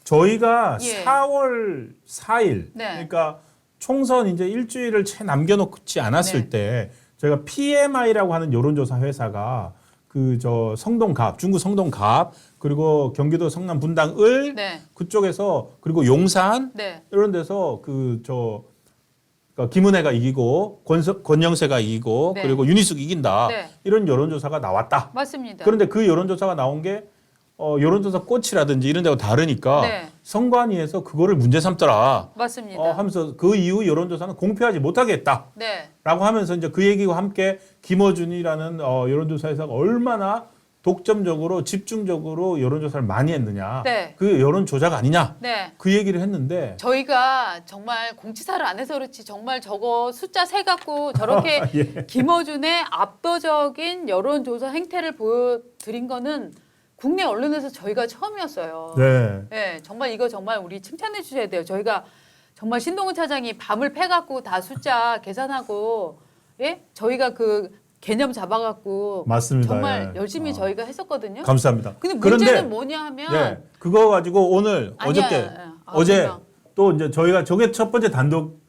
저희가 예. 4월 4일 네. 그러니까 총선 이제 일주일을 채 남겨놓지 않았을 네. 때 저희가 PMI라고 하는 여론조사 회사가 그 저 성동갑 중구 성동갑 그리고 경기도 성남 분당을 네. 그쪽에서 그리고 용산 네. 이런 데서 그러니까 김은혜가 이기고 권영세가 이기고 네. 그리고 윤희숙이 이긴다 네. 이런 여론조사가 나왔다. 맞습니다. 그런데 그 여론조사가 나온 게 여론조사 꽃이라든지 이런 데하고 다르니까 네. 선관위에서 그거를 문제 삼더라 맞습니다. 하면서 그 이후 여론조사는 공표하지 못하게 했다라고 네. 하면서 이제 그 얘기와 함께 김어준이라는 여론조사 회사가 얼마나 독점적으로 집중적으로 여론조사를 많이 했느냐. 네. 그 여론 조작 아니냐. 네. 그 얘기를 했는데 저희가 정말 공지사를 안 해서 그렇지 정말 저거 숫자 세 갖고 저렇게 예. 김어준의 압도적인 여론조사 행태를 보여드린 거는 국내 언론에서 저희가 처음이었어요. 네. 네, 정말 이거 정말 우리 칭찬해 주셔야 돼요. 저희가 정말 신동훈 차장이 밤을 패갖고 다 숫자 계산하고 예? 저희가 그 개념 잡아갖고 맞습니다. 정말 예. 열심히 저희가 했었거든요. 감사합니다. 근데 그런데 문제는 뭐냐 하면 네, 그거 가지고 오늘 아니야. 어저께 아, 어제 금방. 또 이제 저희가 저게 첫 번째 단독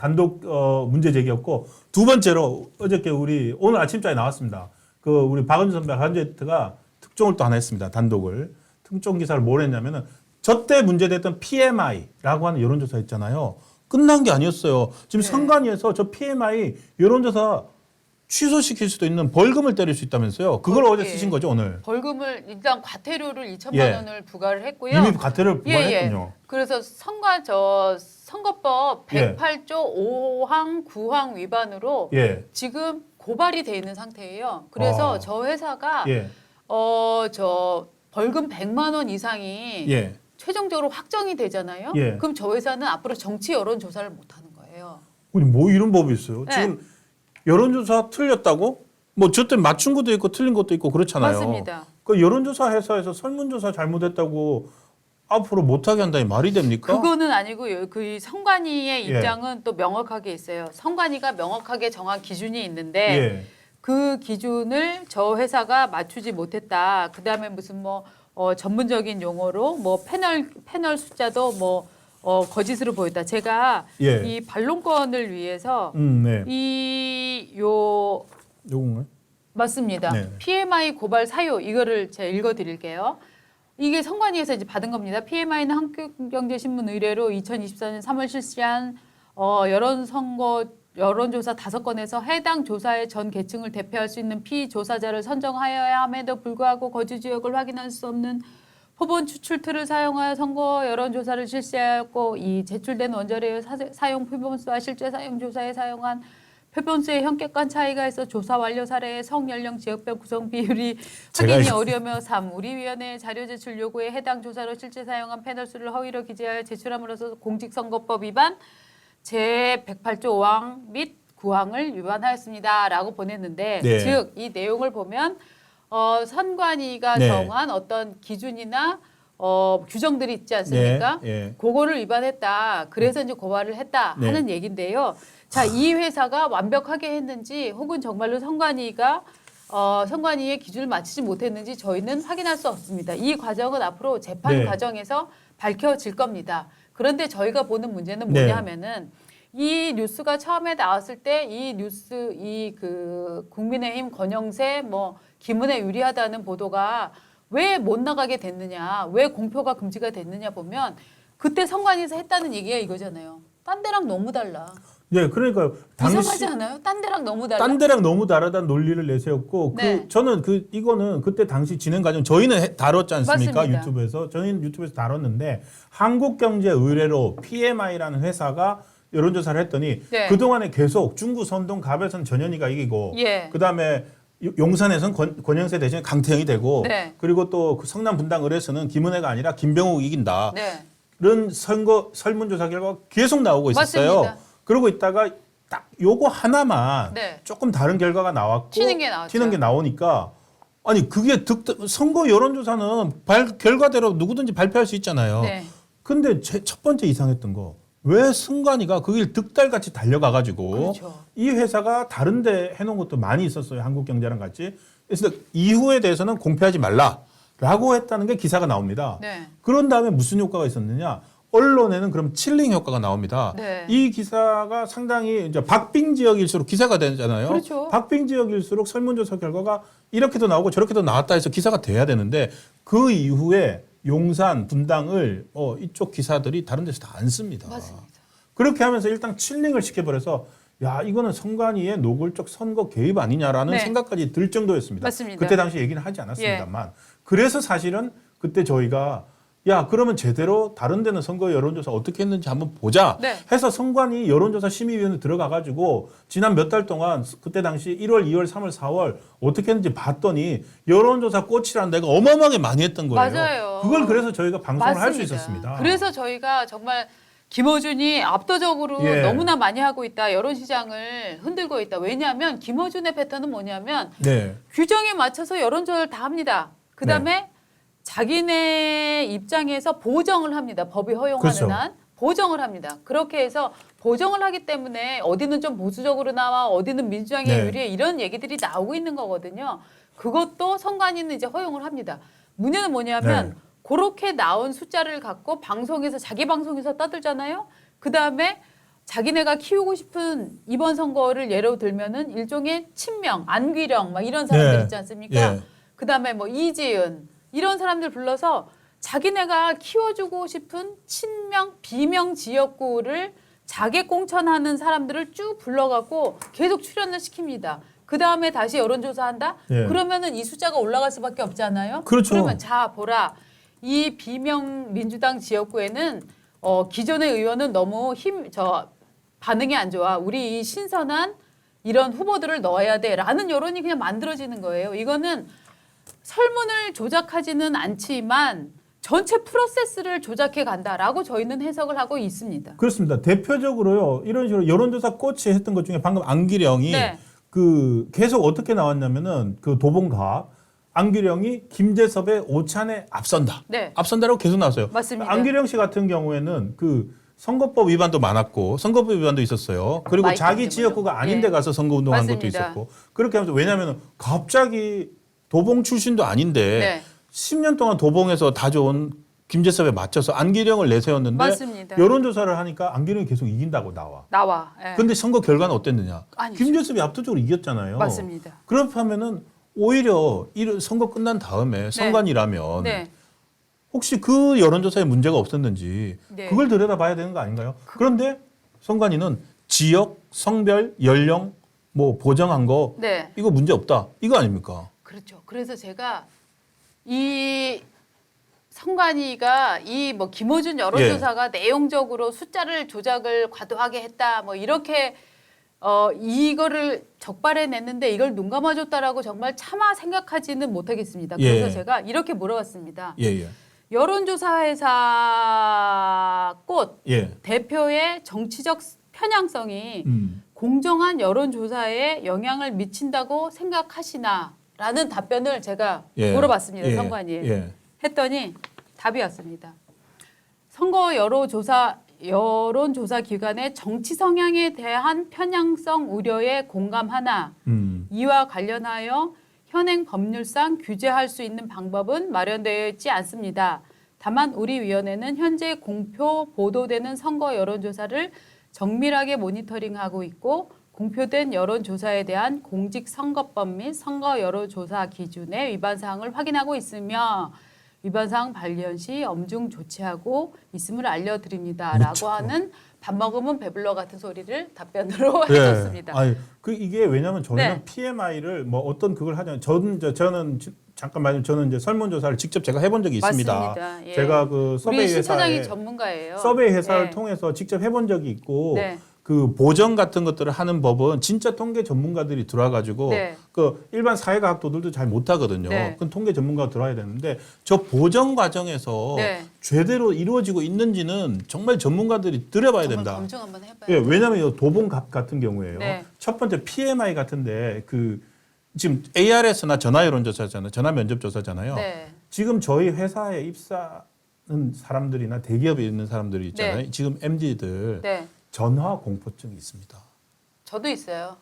문제 제기였고 두 번째로 어저께 우리 오늘 아침자에 나왔습니다. 그 우리 박은주 선배 한제트가 특종을 또 하나 했습니다. 단독을 특종 기사를 뭘 했냐면은 저때 문제됐던 PMI라고 하는 여론조사 있잖아요. 끝난 게 아니었어요. 지금 네. 선관위에서 저 PMI 여론조사 취소시킬 수도 있는 벌금을 때릴 수 있다면서요. 그걸 예. 어제 쓰신 거죠 오늘. 벌금을 일단 과태료를 2천만 예. 원을 부과를 했고요. 이미 과태료를 부과했군요. 그래서 선거법 예. 108조 5항 9항 위반으로 예. 지금 고발이 돼 있는 상태예요. 그래서 저 회사가 예. 저 벌금 100만 원 이상이 예. 최종적으로 확정이 되잖아요. 예. 그럼 저 회사는 앞으로 정치 여론 조사를 못 하는 거예요. 아니, 뭐 이런 법이 있어요? 네. 지금 여론조사 틀렸다고? 뭐 저때 맞춘 것도 있고 틀린 것도 있고 그렇잖아요. 맞습니다. 그 여론조사 회사에서 설문조사 잘못했다고 앞으로 못하게 한다니 말이 됩니까? 그거는 아니고 그 선관위의 예. 입장은 또 명확하게 있어요. 선관위가 명확하게 정한 기준이 있는데 예. 그 기준을 저 회사가 맞추지 못했다. 그다음에 무슨 뭐 전문적인 용어로 뭐 패널 숫자도 뭐 거짓으로 보였다. 제가 예. 이 반론권을 위해서 네. 요건가요? 맞습니다. 네. PMI 고발 사유 이거를 제가 읽어드릴게요. 이게 선관위에서 이제 받은 겁니다. PMI는 한국경제신문 의뢰로 2024년 3월 실시한 여론조사 5건에서 해당 조사의 전 계층을 대표할 수 있는 피조사자를 선정하여야 함에도 불구하고 거주 지역을 확인할 수 없는 표본 추출 툴을 사용하여 선거 여론조사를 실시하였고 이 제출된 원자료의 사용 표본수와 실제 사용 조사에 사용한 표본수의 현격한 차이가 있어 조사 완료 사례의 성연령 지역별 구성 비율이 확인이 어려며 3. 우리 위원회의 자료 제출 요구에 해당 조사로 실제 사용한 패널 수를 허위로 기재하여 제출함으로써 공직선거법 위반 제108조 5항 및 9항을 위반하였습니다. 라고 보냈는데 네. 즉 이 내용을 보면 선관위가 네. 정한 어떤 기준이나 규정들이 있지 않습니까? 네. 예. 그거를 위반했다. 그래서 이제 고발을 했다 네. 하는 얘긴데요. 자, 이 회사가 완벽하게 했는지 혹은 정말로 선관위가 선관위의 기준을 맞추지 못했는지 저희는 확인할 수 없습니다. 이 과정은 앞으로 재판 네. 과정에서 밝혀질 겁니다. 그런데 저희가 보는 문제는 네. 뭐냐 하면은 이 뉴스가 처음에 나왔을 때 그 국민의힘 권영세 뭐 김은혜 유리하다는 보도가 왜 못 나가게 됐느냐, 왜 공표가 금지가 됐느냐 보면 그때 선관위에서 했다는 얘기가 이거잖아요. 딴 데랑 너무 달라. 예, 그러니까 이상하지 않아요? 딴 데랑 너무 달라. 딴 데랑 너무 다르다는 논리를 내세웠고 네. 저는 이거는 그때 당시 진행 과정 저희는 다뤘지 않습니까? 맞습니다. 유튜브에서 저희는 유튜브에서 다뤘는데 한국경제의뢰로 PMI라는 회사가 여론조사를 했더니 네. 그동안에 계속 중구 선동 갑에서는 전현희가 이기고 예. 그다음에 용산에서는 권영세 대신에 강태형이 되고 네. 그리고 또 그 성남 분당을에서는 김은혜가 아니라 김병욱이 이긴다. 네. 이런 설문조사 결과가 계속 나오고 있었어요. 맞습니다. 그러고 있다가 딱 요거 하나만 네. 조금 다른 결과가 나왔고 튀는 게 나왔죠. 튀는 게 나오니까 아니 그게 선거 여론조사는 결과대로 누구든지 발표할 수 있잖아요. 네. 근데 첫 번째 이상했던 거 왜 승관이가 그길 득달같이 달려가가지고 그렇죠. 이 회사가 다른데 해놓은 것도 많이 있었어요. 한국경제랑 같이. 그래서 이후에 대해서는 공표하지 말라. 라고 했다는 게 기사가 나옵니다. 네. 그런 다음에 무슨 효과가 있었느냐? 언론에는 그럼 칠링 효과가 나옵니다. 네. 이 기사가 상당히 이제 박빙 지역일수록 기사가 되잖아요. 그렇죠. 박빙 지역일수록 설문조사 결과가 이렇게도 나오고 저렇게도 나왔다 해서 기사가 돼야 되는데 그 이후에 용산, 분당을 이쪽 기사들이 다른 데서 다 안 씁니다. 맞습니다. 그렇게 하면서 일단 칠링을 시켜버려서 야 이거는 선관위의 노골적 선거 개입 아니냐라는 네. 생각까지 들 정도였습니다. 맞습니다. 그때 당시 얘기는 하지 않았습니다만 그래서 사실은 그때 저희가 야 그러면 제대로 다른 데는 선거 여론조사 어떻게 했는지 한번 보자 네. 해서 선관위 여론조사 심의위원회 들어가가지고 지난 몇 달 동안 그때 당시 1월, 2월, 3월, 4월 어떻게 했는지 봤더니 여론조사 꽃이라는 데가 어마어마하게 많이 했던 거예요. 맞아요. 그걸 그래서 저희가 방송을 할 수 맞습니다. 있었습니다. 그래서 저희가 정말 김어준이 압도적으로 예. 너무나 많이 하고 있다. 여론시장을 흔들고 있다. 왜냐하면 김어준의 패턴은 뭐냐면 네. 규정에 맞춰서 여론조사를 다 합니다. 그다음에 자기네 입장에서 보정을 합니다. 법이 허용하는 그렇죠. 한 보정을 합니다. 그렇게 해서 보정을 하기 때문에 어디는 좀 보수적으로 나와 어디는 민주당에 네. 유리해 이런 얘기들이 나오고 있는 거거든요. 그것도 선관위는 이제 허용을 합니다. 문제는 뭐냐면 네. 그렇게 나온 숫자를 갖고 방송에서 자기 방송에서 떠들잖아요. 그다음에 자기네가 키우고 싶은 이번 선거를 예로 들면은 일종의 친명, 안귀령 막 이런 사람들 네. 있지 않습니까? 예. 그다음에 뭐 이지은 이런 사람들 불러서 자기네가 키워주고 싶은 친명, 비명 지역구를 자객 공천하는 사람들을 쭉 불러갖고 계속 출연을 시킵니다. 그 다음에 다시 여론조사한다? 예. 그러면은 이 숫자가 올라갈 수밖에 없잖아요. 그렇죠. 그러면 자 보라 이 비명 민주당 지역구에는 기존의 의원은 너무 반응이 안 좋아. 우리 이 신선한 이런 후보들을 넣어야 돼라는 여론이 그냥 만들어지는 거예요. 이거는 설문을 조작하지는 않지만 전체 프로세스를 조작해 간다라고 저희는 해석을 하고 있습니다. 그렇습니다. 대표적으로요. 이런 식으로 여론조사 꽃이 했던 것 중에 방금 안기령이 네. 그 계속 어떻게 나왔냐면은 그 도봉갑 안기령이 김재섭의 오찬에 앞선다. 네. 앞선다라고 계속 나왔어요. 맞습니다. 안기령 씨 같은 경우에는 그 선거법 위반도 많았고 선거법 위반도 있었어요. 그리고 마이크 자기 때문에요. 지역구가 아닌 데 예. 가서 선거운동한 것도 맞습니다. 있었고 그렇게 하면서 왜냐하면 갑자기 도봉 출신도 아닌데 네. 10년 동안 도봉에서 다져온 김재섭에 맞춰서 안기령을 내세웠는데 맞습니다. 여론조사를 하니까 안기령이 계속 이긴다고 나와. 나와. 예. 근데 선거 결과는 어땠느냐? 아니죠. 김재섭이 압도적으로 이겼잖아요. 맞습니다. 그렇다면은 오히려 선거 끝난 다음에 선관위라면 네. 혹시 그 여론조사에 문제가 없었는지 네. 그걸 들여다봐야 되는 거 아닌가요? 그런데 선관위는 지역, 성별, 연령 뭐 보정한 거 네. 이거 문제 없다. 이거 아닙니까? 그렇죠. 그래서 제가 이 선관위가 이 뭐 김어준 여론조사가 내용적으로 숫자를 조작을 과도하게 했다 뭐 이렇게 이거를 적발해냈는데 이걸 눈 감아줬다라고 정말 차마 생각하지는 못하겠습니다. 그래서 예. 제가 이렇게 물어봤습니다. 예. 여론조사 회사 꽃 예. 대표의 정치적 편향성이 공정한 여론조사에 영향을 미친다고 생각하시나라는 답변을 제가 예. 물어봤습니다. 예. 선관위에. 예. 했더니 답이 왔습니다. 선거 여론조사 기관의 정치 성향에 대한 편향성 우려에 공감하나 이와 관련하여 현행 법률상 규제할 수 있는 방법은 마련되어 있지 않습니다. 다만 우리 위원회는 현재 공표 보도되는 선거 여론조사를 정밀하게 모니터링하고 있고 공표된 여론조사에 대한 공직선거법 및 선거 여론조사 기준의 위반 사항을 확인하고 있으며 위반 사항 발견 시 엄중 조치하고 있음을 알려드립니다라고 그렇죠. 하는 밥 먹으면 배불러 같은 소리를 답변으로 해줬습니다. 아니, 이게 왜냐하면 저희는 네. PMI를 뭐 어떤 그걸 하냐면 저는 잠깐 말씀 저는 이제 설문조사를 직접 제가 해본 적이 있습니다. 맞습니다. 예. 제가 그 서베이 우리 신 차장이 회사에 전문가예요. 서베이 회사를 네. 통해서 직접 해본 적이 있고 네. 그 보정 같은 것들을 하는 법은 진짜 통계 전문가들이 들어와가지고 네. 그 일반 사회과학도들도 잘 못하거든요. 네. 그건 통계 전문가가 들어와야 되는데 저 보정 과정에서 네. 제대로 이루어지고 있는지는 정말 전문가들이 들여봐야 정말 된다. 검증 한번 해봐요. 예, 왜냐하면 이 도봉갑 같은 경우에요. 네. 첫 번째 PMI 같은데 그 지금 ARS나 전화 여론조사잖아요. 전화 면접조사잖아요. 네. 지금 저희 회사에 입사하는 사람들이나 대기업에 있는 사람들이 있잖아요. 네. 지금 MZ들 네. 전화 공포증이 있습니다. 저도 있어요.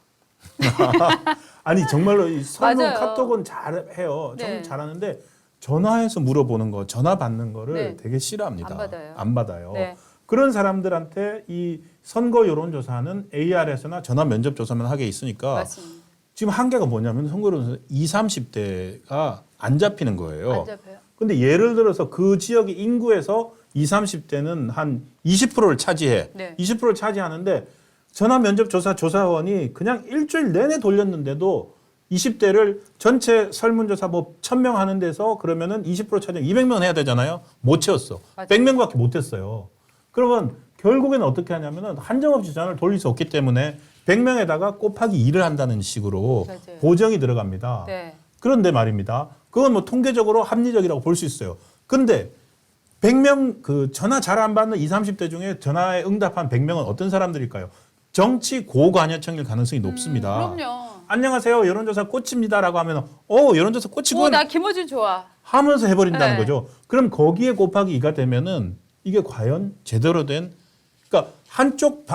아니 정말로 이 설문 맞아요. 카톡은 잘해요. 네. 정말 잘하는데 전화해서 물어보는 거, 전화 받는 거를 네. 되게 싫어합니다. 안 받아요. 안 받아요. 네. 그런 사람들한테 이 선거 여론조사는 AR에서나 전화 면접 조사만 하게 있으니까 맞습니다. 지금 한계가 뭐냐면 선거 여론조사 20, 30대가 안 잡히는 거예요. 안 잡혀요. 근데 예를 들어서 그 지역의 인구에서 20, 30대는 한 20%를 차지해. 네. 20%를 차지하는데 전화 면접 조사 조사원이 그냥 일주일 내내 돌렸는데도 20대를 전체 설문조사 뭐 1000명 하는 데서 그러면은 20% 차지 200명 해야 되잖아요. 못 채웠어. 맞아요. 100명밖에 못 했어요. 그러면 결국에는 어떻게 하냐면은 한정없이 전화를 돌릴 수 없기 때문에 100명에다가 곱하기 2를 한다는 식으로 맞아요. 보정이 들어갑니다. 네. 그런데 말입니다. 그건 뭐 통계적으로 합리적이라고 볼 수 있어요. 근데 100명 그 전화 잘 안 받는 20, 30대 중에 전화에 응답한 100명은 어떤 사람들일까요? 정치 고관여층일 가능성이 높습니다. 그럼요. 안녕하세요. 여론조사 꽃입니다라고 하면 여론조사 꽃이군 나 김어준 좋아. 하면서 해버린다는 네. 거죠. 그럼 거기에 곱하기 2가 되면은 이게 과연 제대로 된 그러니까 한쪽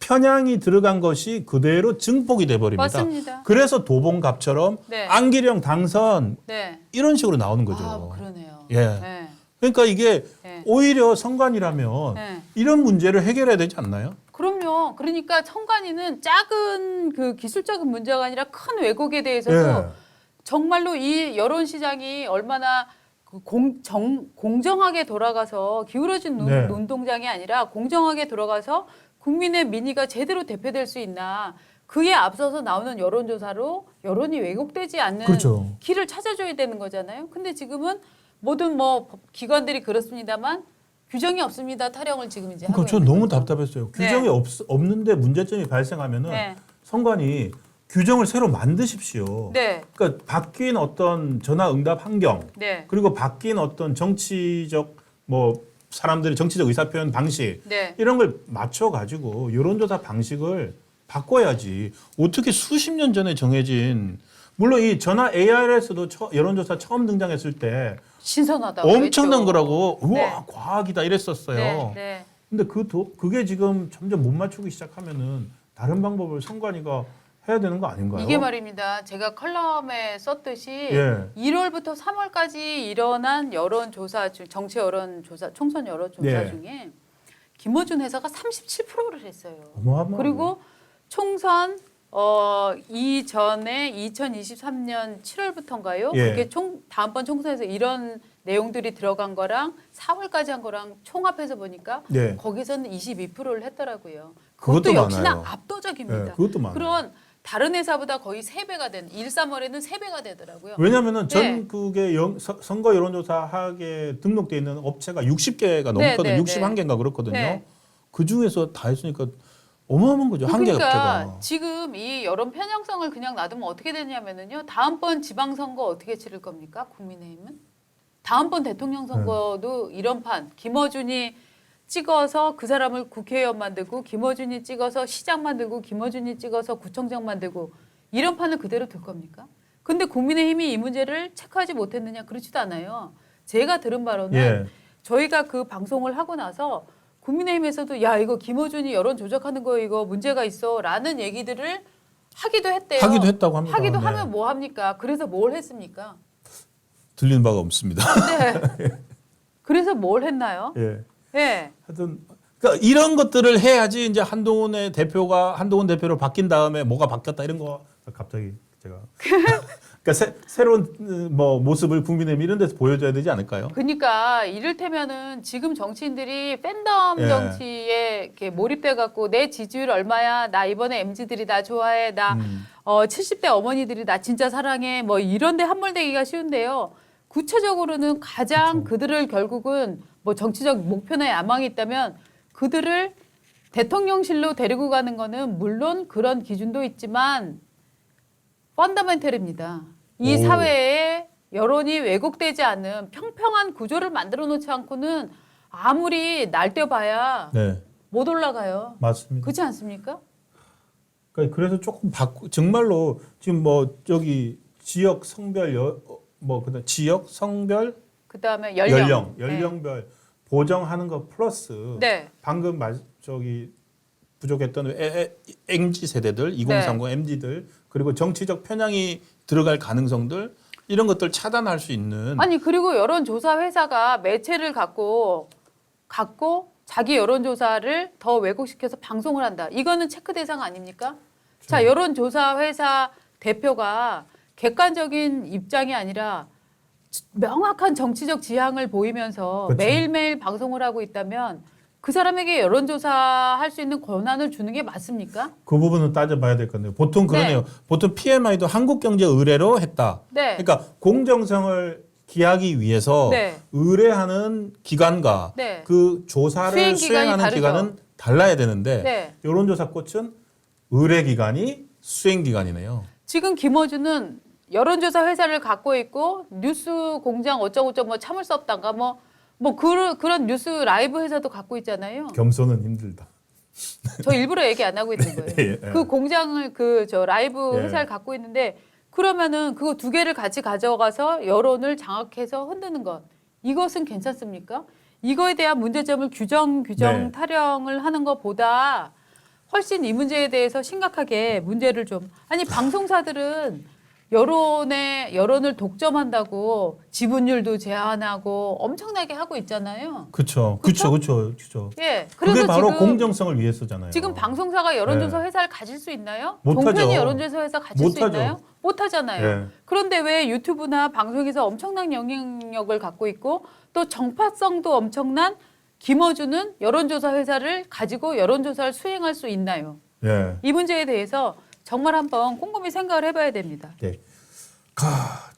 편향이 들어간 것이 그대로 증폭이 돼버립니다. 맞습니다. 그래서 도봉갑처럼 네. 안기령 당선 네. 이런 식으로 나오는 거죠. 아, 그러네요. 예. 네. 그러니까 이게 네. 오히려 선관위라면 네. 이런 문제를 해결해야 되지 않나요? 그럼요. 그러니까 청관위는 작은 그 기술적인 문제가 아니라 큰 왜곡에 대해서도 예. 정말로 이 여론 시장이 얼마나 그 공정하게 돌아가서 기울어진 네. 눈동장이 아니라 공정하게 돌아가서 국민의 민의가 제대로 대표될 수 있나 그에 앞서서 나오는 여론조사로 여론이 왜곡되지 않는 그렇죠. 길을 찾아줘야 되는 거잖아요. 근데 지금은 모든 뭐 기관들이 그렇습니다만 규정이 없습니다. 타령을 지금 이제 그러니까 하고 저 있는 너무 거죠. 답답했어요. 네. 규정이 없는데 문제점이 발생하면은 네. 선관위 규정을 새로 만드십시오. 네. 그러니까 바뀐 어떤 전화 응답 환경 네. 그리고 바뀐 어떤 정치적 뭐 사람들의 정치적 의사 표현 방식 네. 이런 걸 맞춰 가지고 여론조사 방식을 바꿔야지. 어떻게 수십 년 전에 정해진 물론 이 전화 AR에서도 여론조사 처음 등장했을 때 신선하다고 엄청난 했죠. 거라고 우와 네. 과학이다 이랬었어요. 네. 네. 근데 그게 지금 점점 못 맞추기 시작하면은 다른 방법을 선관위가 해야 되는 거 아닌가요? 이게 말입니다. 제가 컬럼에 썼듯이 예. 1월부터 3월까지 일어난 여론조사 중 정치 여론조사 총선 여론조사 네. 중에 김어준 회사가 37%를 했어요. 어마어마하고. 그리고 총선 이전에 2023년 7월부터인가요? 예. 그게 다음번 총선에서 이런 내용들이 들어간 거랑 4월까지 한 거랑 총합해서 보니까 네. 거기서는 22%를 했더라고요. 그것도 그것도 역시나 많아요. 압도적입니다. 네, 그것도 많아요. 그런 다른 회사보다 거의 3배가 된 1, 3월에는 3배가 되더라고요. 왜냐하면은 네. 전국에 선거 여론조사하게 등록돼 있는 업체가 60개가 네, 넘거든요. 네, 61개인가 그렇거든요. 네. 그 중에서 다 했으니까 어마어마한 거죠. 한 개가 그러니까 업체가. 지금 이 여론 편향성을 그냥 놔두면 어떻게 되냐면은요. 다음번 지방선거 어떻게 치를 겁니까? 국민의힘은? 다음번 대통령 선거도 이런 판. 김어준이 찍어서 그 사람을 국회의원 만들고 김어준이 찍어서 시장 만들고 김어준이 찍어서 구청장 만들고 이런 판을 그대로 둘 겁니까? 근데 국민의힘이 이 문제를 체크하지 못했느냐? 그렇지도 않아요. 제가 들은 바로는 예. 저희가 그 방송을 하고 나서 국민의힘에서도 야 이거 김어준이 여론 조작하는 거 이거 문제가 있어라는 얘기들을 하기도 했대요. 하기도 했다고 합니다. 하기도 네. 하면 뭐 합니까? 그래서 뭘 했습니까? 들리는 바가 없습니다. 네. 그래서 뭘 했나요? 예. 예. 하여튼 그러니까 이런 것들을 해야지 이제 한동훈 대표로 바뀐 다음에 뭐가 바뀌었다 이런 거 갑자기 제가 그러니까 새로운 뭐 모습을 국민의힘 이런 데서 보여줘야 되지 않을까요? 그러니까 이를테면은 지금 정치인들이 팬덤 예. 정치에 이렇게 몰입돼 갖고 내 지지율 얼마야? 나 이번에 MZ들이 나 좋아해. 나 70대 어머니들이 나 진짜 사랑해. 뭐 이런 데 함몰되기가 쉬운데요. 구체적으로는 가장 그들을 결국은 뭐 정치적 목표나 야망이 있다면 그들을 대통령실로 데리고 가는 거는 물론 그런 기준도 있지만 펀더멘털입니다. 이 오. 사회에 여론이 왜곡되지 않은 평평한 구조를 만들어 놓지 않고는 아무리 날뛰어봐야 네, 못 올라가요. 맞습니다. 그렇지 않습니까? 그러니까 그래서 조금 정말로 지금 뭐 저기 지역 성별 그다음 지역 성별 그다음에 연령. 연령별 보정하는 거 플러스 네. 방금 부족했던 MZ 세대들 2030 MZ들 그리고 정치적 편향이 들어갈 가능성들 이런 것들 차단할 수 있는 아니 그리고 여론조사 회사가 매체를 갖고 자기 여론조사를 더 왜곡시켜서 방송을 한다. 이거는 체크 대상 아닙니까? 자, 여론조사 회사 대표가 객관적인 입장이 아니라 명확한 정치적 지향을 보이면서 그쵸. 매일매일 방송을 하고 있다면 그 사람에게 여론조사 할 수 있는 권한을 주는 게 맞습니까? 그 부분은 따져봐야 될 건데요. 보통 그러네요. 네. 보통 PMI도 한국경제 의뢰로 했다. 네. 그러니까 공정성을 기하기 위해서 네. 의뢰하는 기관과 네. 그 조사를 수행 기간이 수행하는 다르죠. 기관은 달라야 되는데 네. 여론조사 꽃은 의뢰 기관이 수행 기관이네요. 지금 김어준은 여론조사 회사를 갖고 있고 뉴스 공장 어쩌고저쩌고 뭐 참을 수 없단가 그런 뉴스 라이브 회사도 갖고 있잖아요. 겸손은 힘들다. 저 일부러 얘기 안 하고 있는 거예요. 예, 예. 그 공장을 저 라이브 예. 회사를 갖고 있는데 그러면은 그거 두 개를 같이 가져가서 여론을 장악해서 흔드는 것 이것은 괜찮습니까? 이거에 대한 문제점을 규정 네. 타령을 하는 것보다 훨씬 이 문제에 대해서 심각하게 문제를 좀 아니 방송사들은 여론을 독점한다고 지분율도 제한하고 엄청나게 하고 있잖아요. 그렇죠. 그쵸? 그렇죠. 예. 그게 그래서 바로 지금 공정성을 위해서잖아요. 지금 방송사가 여론조사 네. 회사를 가질 수 있나요? 못하죠. 종편이 여론조사 회사 가질 수 못하죠. 있나요? 못하잖아요. 예. 그런데 왜 유튜브나 방송에서 엄청난 영향력을 갖고 있고 또 정파성도 엄청난 김어준은 여론조사 회사를 가지고 여론조사를 수행할 수 있나요? 예. 이 문제에 대해서 정말 한번 꼼꼼히 생각을 해봐야 됩니다. 네.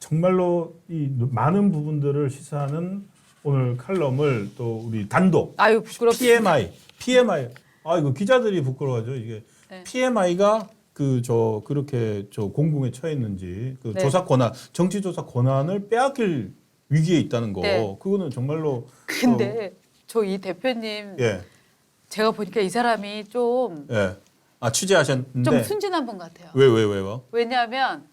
정말로 이 많은 부분들을 시사하는 오늘 칼럼을 또 우리 단독 아유 부끄럽습니다. PMI. 아 이거 기자들이 부끄러워하죠. 이게 네. PMI가 그렇게 공공에 처했는지 그 네. 조사 권한, 정치 조사 권한을 빼앗길 위기에 있다는 거. 네. 그거는 정말로 근데 저 이 대표님 예. 제가 보니까 이 사람이 좀 예. 아 취재하셨는데 좀 순진한 분 같아요. 왜요? 왜냐하면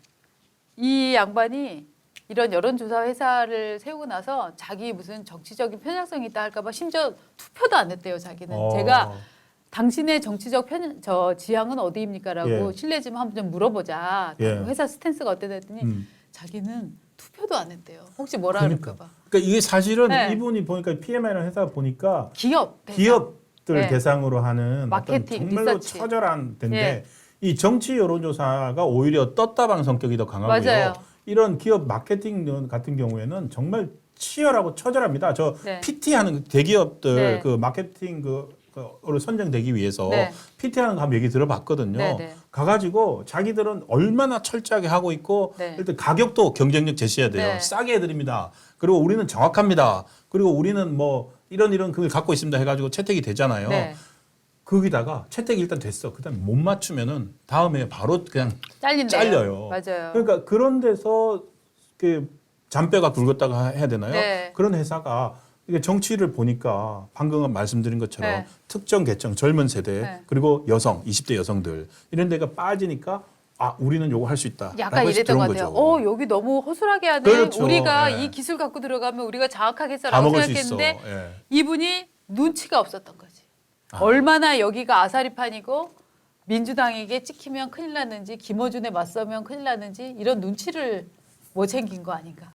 이 양반이 이런 여론조사 회사를 세우고 나서 자기 무슨 정치적인 편향성이 있다 할까봐 심지어 투표도 안 했대요. 자기는 제가 당신의 정치적 지향은 어디입니까라고 예. 실례지만 한번 좀 물어보자. 예. 회사 스탠스가 어때다 했더니 자기는 투표도 안 했대요. 혹시 뭐라 그러니까. 그럴까봐. 그러니까 이게 사실은 네. 이분이 보니까 PMI라는 회사 보니까 기업 대상. 기업들 네. 대상으로 하는 마케팅, 어떤 정말로 리서치. 처절한 데인데 예. 이 정치 여론조사가 오히려 떴다방 성격이 더 강하고요. 맞아요. 이런 기업 마케팅 같은 경우에는 정말 치열하고 처절합니다. 저 네. PT하는 대기업들 네. 그 마케팅 로 선정되기 위해서 네. PT하는 거 한번 얘기 들어봤거든요. 네, 네. 가가지고 자기들은 얼마나 철저하게 하고 있고 네. 일단 가격도 경쟁력 제시해야 돼요. 네. 싸게 해드립니다. 그리고 우리는 정확합니다. 그리고 우리는 뭐 이런 그걸 갖고 있습니다 해가지고 채택이 되잖아요. 네. 거기다가 채택이 일단 됐어. 그다음에 못 맞추면은 다음에 바로 그냥 잘린대요. 잘려요. 맞아요. 그러니까 그런 데서 그 잔뼈가 굵었다고 해야 되나요? 네. 그런 회사가 이게 정치를 보니까 방금 말씀드린 것처럼 네. 특정 계층 젊은 세대 네. 그리고 여성 20대 여성들 이런 데가 빠지니까 우리는 요거 할 수 있다. 약간 이랬던 것 같아요. 여기 너무 허술하게 하네. 그렇죠. 우리가 예. 이 기술 갖고 들어가면 우리가 다 장악하겠어라고 먹을 수 있어. 생각했는데 예. 이분이 눈치가 없었던 거지. 얼마나 여기가 아사리판이고 민주당에게 찍히면 큰일 났는지 김어준에 맞서면 큰일 났는지 이런 눈치를 못 챙긴 거 아닌가.